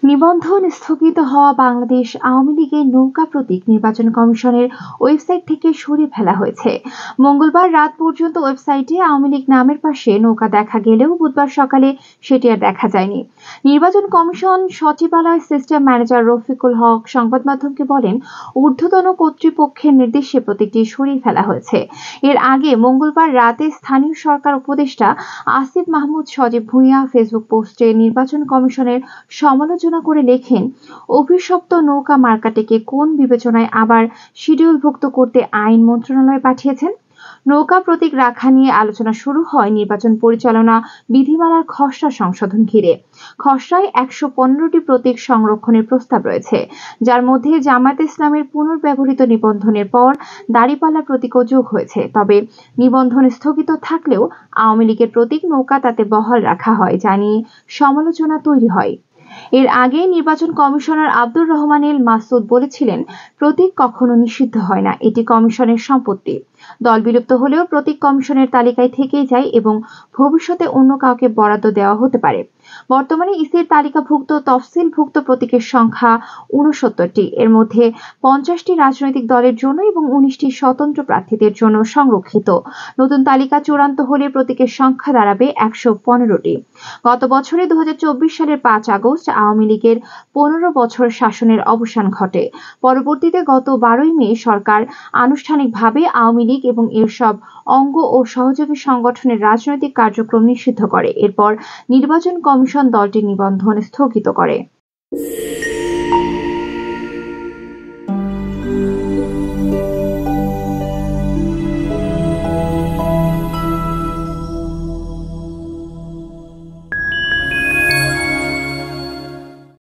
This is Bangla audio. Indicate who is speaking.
Speaker 1: নিবন্ধন স্থগিত হওয়া বাংলাদেশ আওয়ামী লীগের নৌকা প্রতীক নির্বাচন কমিশনের ওয়েবসাইট থেকে সরিয়ে ফেলা হয়েছে। মঙ্গলবার রাত পর্যন্ত ওয়েবসাইটে আওয়ামী লীগ নামের পাশে নৌকা দেখা গেলেও বুধবার সকালে সেটি আর দেখা যায়নি। নির্বাচন কমিশন সচিবালয় সিস্টেম ম্যানেজার রফিকুল হক সংবাদ মাধ্যমকে বলেন, ঊর্ধ্বতন কর্তৃপক্ষের নির্দেশে প্রতীকটি সরিয়ে ফেলা হয়েছে। এর আগে মঙ্গলবার রাতে স্থানীয় সরকার উপদেষ্টা আসিফ মাহমুদ সজীব ভুঁইয়া ফেসবুক পোস্টে নির্বাচন কমিশনের সমালোচনা করে লেখেন, অভিশপ্ত নৌকা মার্কাটিকে কোন বিবেচনায় আবার শিডিউলভুক্ত করতে আইন মন্ত্রণালয়ে পাঠিয়েছেন। নৌকা প্রতীক রাখা নিয়ে আলোচনা শুরু হয় নির্বাচন পরিচালনা বিধিমালার খসড়া সংশোধন ঘিরে। খসড়ায় ১১৫টি প্রতীক সংরক্ষণের প্রস্তাব রয়েছে, যার মধ্যে জামায়াতে ইসলামের পুনর্ব্যবহৃত নিবন্ধনের পর দাঁড়িপাল্লা প্রতীকও যোগ হয়েছে। তবে নিবন্ধন স্থগিত থাকলেও আওয়ামী লীগের প্রতীক নৌকা তাতে বহাল রাখা হয়, যা নিয়ে সমালোচনা তৈরি হয়। এর আগে নির্বাচন কমিশনার আব্দুর রহমান এল মাসুদ বলেছিলেন, প্রতীক কখনো নিষিদ্ধ হয় না, এটি কমিশনের সম্পত্তি। দল বিলুপ্ত হলেও প্রতীক কমিশনের তালিকায় থেকেই যায় এবং ভবিষ্যতে অন্য কাউকে বরাদ্দ দেওয়া হতে পারে। বর্তমানে ইসির তালিকাভুক্ত তফসিলভুক্ত প্রতীকের সংখ্যা ৬৯টি। এর মধ্যে ৫০টি রাজনৈতিক দলের জন্য এবং ১৯টি স্বতন্ত্র প্রার্থীদের জন্য সংরক্ষিত। নতুন তালিকা চূড়ান্ত হলে প্রতীকের সংখ্যা দাঁড়াবে ১১৫টি। গত বছরে ২০২৪ সালের ৫ আগস্ট আওয়ামী লীগের ১৫ বছর শাসনের অবসান ঘটে। পরবর্তীতে গত ১২ মে সরকার আনুষ্ঠানিকভাবে আওয়ামী লীগ এবং এর সব অঙ্গ ও সহযোগী সংগঠনের রাজনৈতিক কার্যক্রম নিষিদ্ধ করে। এরপর নির্বাচন কমিশন দলটির নিবন্ধন স্থগিত করে।